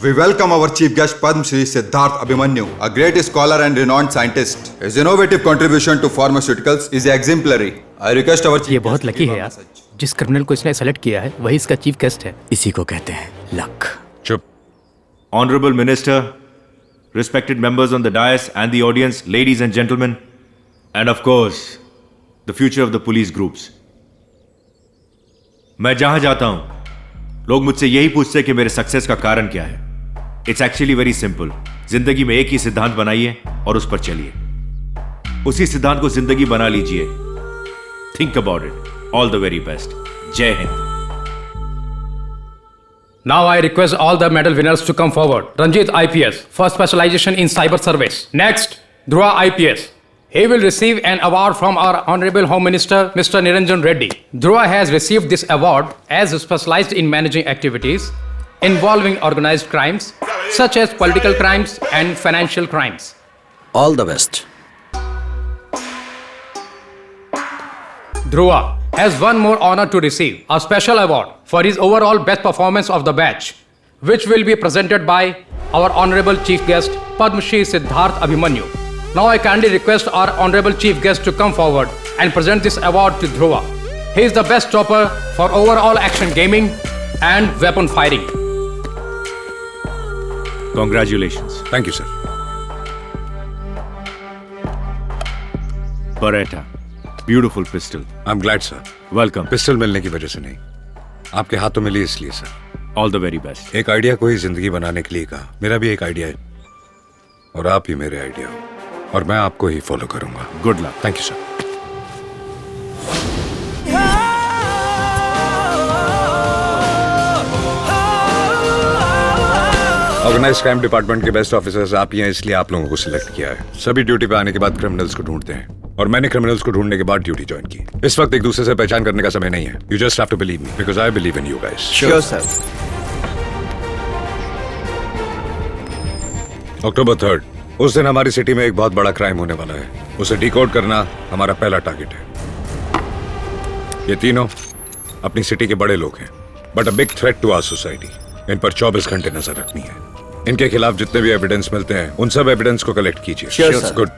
We welcome our chief guest Padma Shri Siddharth Abhimanyu, a great scholar and renowned scientist. His innovative contribution to pharmaceuticals is exemplary. I request our chief. ये बहुत lucky है यार, जिस criminal को इसने select किया है वही इसका चीफ गेस्ट है। इसी को कहते हैं लक। चुप। Honorable Minister, respected members on the dais and the audience, ladies and gentlemen, and of course, the future of the police groups. मैं जहां जाता हूं लोग मुझसे यही पूछते हैं कि मेरे सक्सेस का कारण क्या है। It's actually very simple. जिंदगी में एक ही सिद्धांत बनाइए और उस पर चलिए, उसी सिद्धांत को जिंदगी बना लीजिए। Think about it. All the very best. जय Hind. Now I request all the medal winners to come forward. Ranjit IPS for specialization in cyber service. Next, Dhruva IPS. He will receive an award from our Honorable Home Minister, Mr. Niranjan Reddy. Dhruva has received this award as specialized in managing activities involving organized crimes, such as political crimes and financial crimes. All the best. Dhruva has one more honor to receive, a special award for his overall best performance of the batch, which will be presented by our Honorable Chief Guest, Padma Shri Siddharth Abhimanyu. Now I kindly request our Honorable Chief Guest to come forward and present this award to Dhruva. He is the best topper for overall action gaming and weapon firing. Congratulations. Thank you, sir. Beretta. Beautiful pistol. I'm glad, sir. Welcome. Pistol मिलने की वजह से नहीं, आपके हाथों में ली इसलिए sir. All the very best. एक आइडिया को ही जिंदगी बनाने के लिए कहा। मेरा भी एक आइडिया है और आप ही मेरे आइडिया हो और मैं आपको ही फॉलो करूंगा। Good luck. Thank you sir. Organise crime department के बेस्ट ऑफिसर्स आप ही हैं, इसलिए आप लोगों को सिलेक्ट किया है। सभी ड्यूटी पे आने के बाद क्रिमिनल्स को ढूंढते हैं और मैंने क्रिमिनल्स को ढूंढने के बाद ड्यूटी ज्वाइन की। इस वक्त एक दूसरे से पहचान करने का समय नहीं है। You just have to believe me because I believe in you guys. Sure sir. अक्टूबर 3 उस दिन हमारी सिटी में एक बहुत बड़ा क्राइम होने वाला है। उसे डिकोड करना हमारा पहला टारगेट है। ये तीनों अपनी सिटी के बड़े लोग हैं, but a big threat to our society. इन पर 24 घंटे नजर रखनी है। इनके खिलाफ जितने भी एविडेंस मिलते हैं उन सब एविडेंस को कलेक्ट कीजिए। Sure sir. गुड।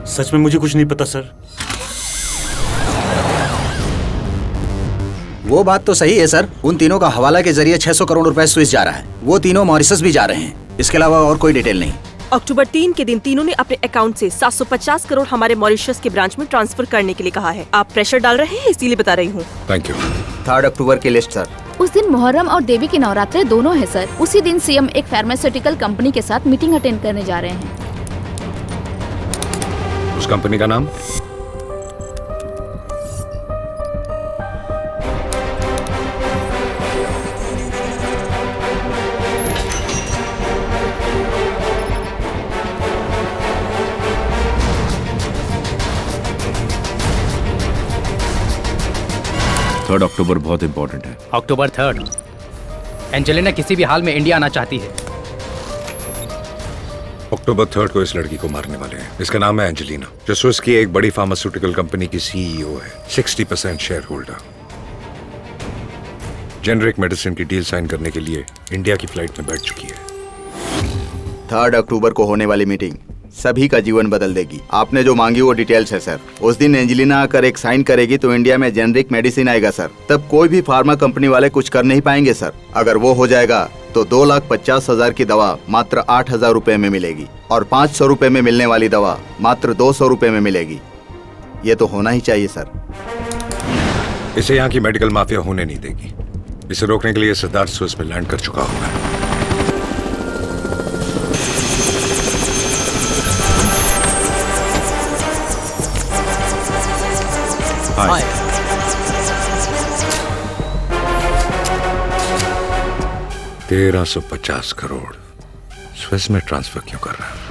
सच में मुझे कुछ नहीं पता सर। वो बात तो सही है सर। उन तीनों का हवाला के जरिए 600 करोड़ रुपए स्विस जा रहा है। वो तीनों मॉरिशस भी जा रहे हैं। इसके अलावा और कोई डिटेल नहीं। अक्टूबर 3 के दिन तीनों ने अपने अकाउंट से 750 करोड़ हमारे मॉरिशस के ब्रांच में ट्रांसफर करने के लिए कहा है। आप प्रेशर डाल रहे हैं इसीलिए बता रही हूँ। Thank you. 3 अक्टूबर की लिस्ट सर। उस दिन मुहर्रम और देवी के नवरात्रे दोनों है सर। उसी दिन सीएम एक फार्मास्यूटिकल कंपनी के साथ मीटिंग अटेंड करने जा रहे हैं। उस कंपनी का नाम? थर्ड अक्टूबर बहुत इंपॉर्टेंट है। अक्टूबर 3 एंजेलिना किसी भी हाल में इंडिया आना चाहती है। अक्टूबर 3 को इस लड़की को मारने वाले हैं। इसका नाम है एंजेलिना, जो स्विस की एक बड़ी फार्मास्यूटिकल कंपनी की सीईओ है, 60% शेयर होल्डर। जेनरिक मेडिसिन की डील साइन करने के लिए इंडिया की फ्लाइट में बैठ चुकी है। 3 अक्टूबर को होने वाली मीटिंग सभी का जीवन बदल देगी। आपने जो मांगी वो डिटेल्स है सर। उस दिन एंजेलिना आकर एक साइन करेगी तो इंडिया में जेनरिक मेडिसिन आएगा सर। तब कोई भी फार्मा कंपनी वाले कुछ कर नहीं पाएंगे सर। अगर वो हो जाएगा तो 2,50,000 की दवा मात्र 8,000 रुपए में मिलेगी और 500 रुपए में मिलने वाली दवा मात्र 200 रुपए में मिलेगी। ये तो होना ही चाहिए सर। इसे यहाँ की मेडिकल माफिया होने नहीं देगी। इसे रोकने के लिए सिद्धार्थ स्विस में लैंड कर चुका होगा। हाय। 1350 करोड़ स्विस में ट्रांसफर क्यों कर रहा है?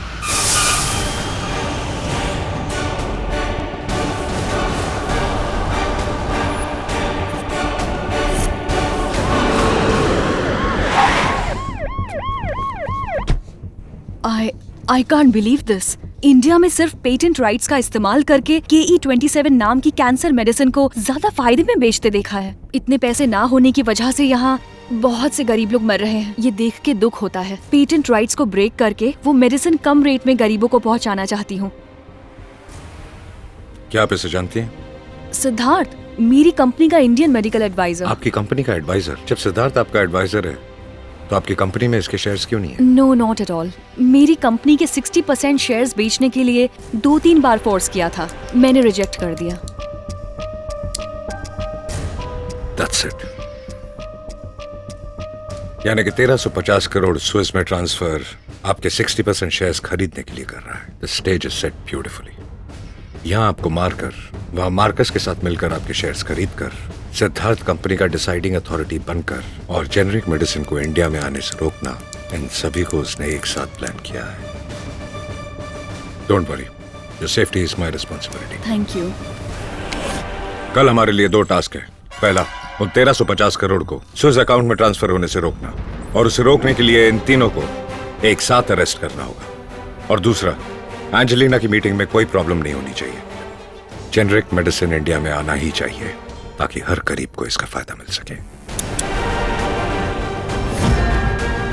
I can't believe this. India में सिर्फ पेटेंट राइट्स का इस्तेमाल करके KE27 नाम की कैंसर मेडिसिन को ज्यादा फायदे में बेचते देखा है। इतने पैसे ना होने की वजह से यहाँ बहुत से गरीब लोग मर रहे हैं। ये देख के दुख होता है। पेटेंट राइट्स को ब्रेक करके वो मेडिसिन कम रेट में गरीबों को पहुँचाना चाहती हूँ। क्या आप इसे जानती हैं? सिद्धार्थ, मेरी कंपनी का इंडियन मेडिकल एडवाइजर। आपकी कंपनी का एडवाइजर? जब सिद्धार्थ आपका एडवाइजर है तो आपकी कंपनी में इसके शेयर्स क्यों नहीं है? No, not at all. मेरी कंपनी के 60% शेयर्स बेचने के लिए 2-3 बार फोर्स किया था, मैंने रिजेक्ट कर दिया। That's it. यानी कि 1350 करोड़ स्विस में ट्रांसफर आपके 60% शेयर्स खरीदने के लिए कर रहा है। The stage is set beautifully. यहाँ आपको मारकर वहाँ मार्कस के साथ मिलकर आपके शेयर्स खरीद कर सिद्धार्थ कंपनी का डिसाइडिंग अथॉरिटी बनकर और जेनरिक मेडिसिन को इंडिया में आने से रोकना, इन सभी को उसने एक साथ प्लान किया है। Don't worry, your safety is my responsibility. Thank you. कल हमारे लिए 2 टास्क है। पहला, उन 1350 करोड़ को स्विस अकाउंट में ट्रांसफर होने से रोकना, और उसे रोकने के लिए इन तीनों को एक साथ अरेस्ट करना होगा। और दूसरा, एंजेलिना की मीटिंग में कोई प्रॉब्लम नहीं होनी चाहिए। जेनरिक मेडिसिन इंडिया में आना ही चाहिए ताकि हर गरीब को इसका फायदा मिल सके।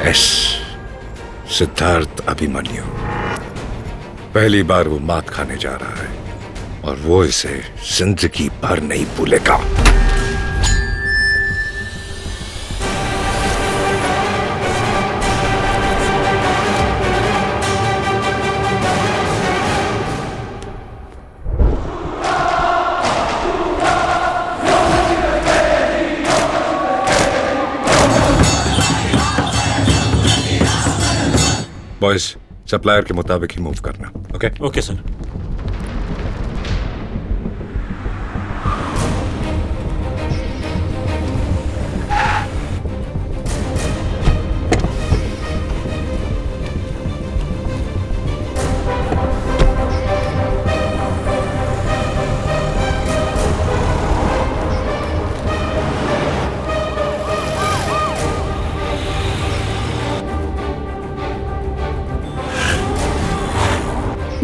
एस सिद्धार्थ अभिमन्यु पहली बार वो मात खाने जा रहा है और वो इसे जिंदगी भर नहीं भूलेगा। बॉयज, सप्लायर के मुताबिक ही मूव करना। ओके? Okay sir.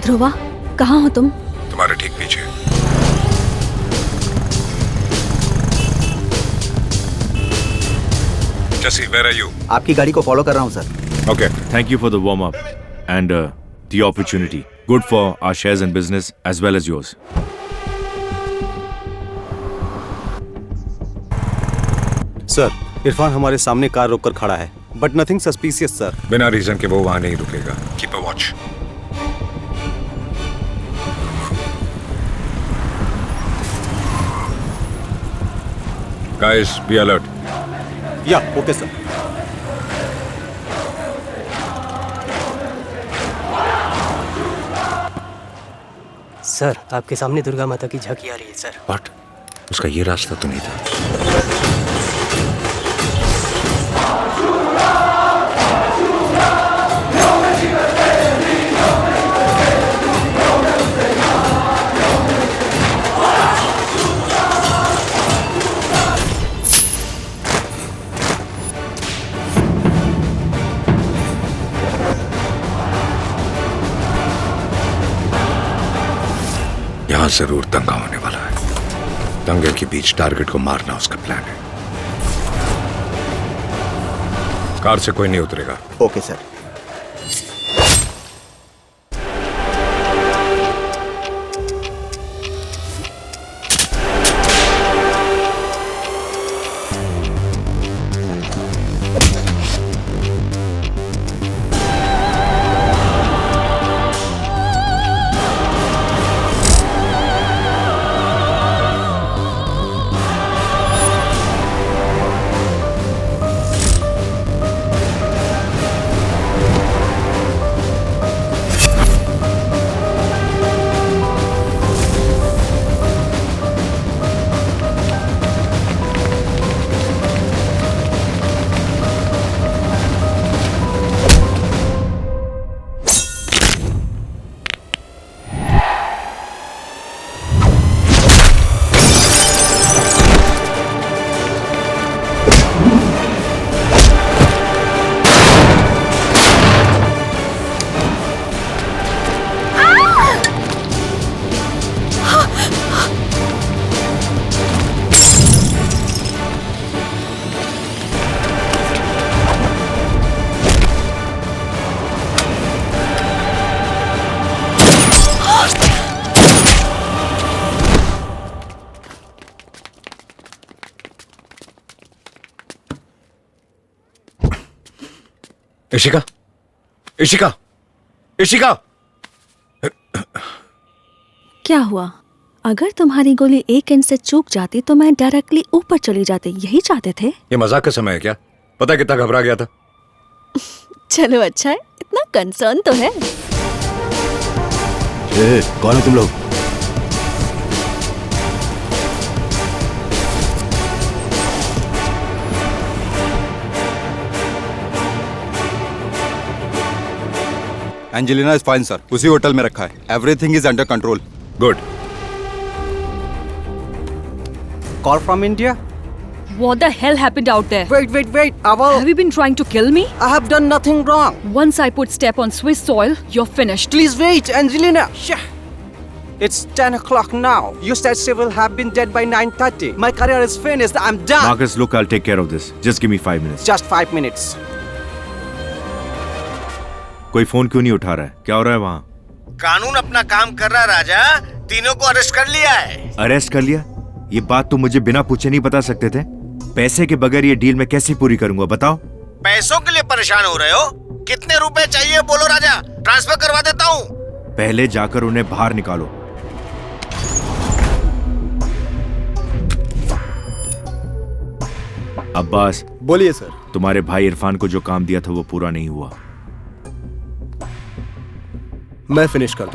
ध्रुवा, कहाँ हो तुम? तुम्हारे ठीक पीछे। जसी, where are you? आपकी गाड़ी को फॉलो कर रहा हूँ sir. Okay. Thank you for the warm up and the opportunity. Good for our shares and business as well as yours. Sir, Irfan हमारे सामने कार रोककर खड़ा है, बट नथिंग सस्पिशियस सर। बिना रीजन के वो वहां नहीं रुकेगा। Keep a watch. Guys, be alert. या, ओके सर। सर, आपके सामने दुर्गा माता की झांकी आ रही है सर। What? उसका ये रास्ता तो नहीं था। यहाँ जरूर दंगा होने वाला है। दंगे के बीच टारगेट को मारना उसका प्लान है। कार से कोई नहीं उतरेगा। Okay sir. इशिका, इशिका, इशिका। क्या हुआ? अगर तुम्हारी गोली एक इंच से चूक जाती तो मैं डायरेक्टली ऊपर चली जाती, यही चाहते थे? ये मजाक का समय है क्या? पता है कितना घबरा गया था? चलो अच्छा है, इतना कंसर्न तो है। कौन हो तुम लोग? एंजेलिना इज फाइन सर, उसी होटल में रखा है। Everything is under control. Good. Call from India? What the hell happened out there? Wait. Have you been trying to kill me? I have done nothing wrong. Once I put step on Swiss soil, you're finished. Please wait, Angelina. It's 10 o'clock now. You said she will have been dead by 9:30. My career is finished. I'm done. Marcus, look, I'll take care of this. Just give me 5 minutes. Just 5 minutes. कोई phone क्यों नहीं उठा रहा है? क्या हो रहा है वहाँ? कानून अपना काम कर रहा राजा, तीनों को अरेस्ट कर लिया है। अरेस्ट कर लिया? ये बात तो मुझे बिना पूछे नहीं बता सकते थे। पैसे के बगैर ये डील मैं कैसे पूरी करूंगा बताओ? पैसों के लिए परेशान हो रहे हो? कितने रुपए चाहिए बोलो राजा, ट्रांसफर करवा देता हूँ। पहले जाकर उन्हें बाहर निकालो। अब्बास, बोलिए सर। तुम्हारे भाई इरफान को जो काम दिया था वो पूरा नहीं हुआ। मैं फिनिश कर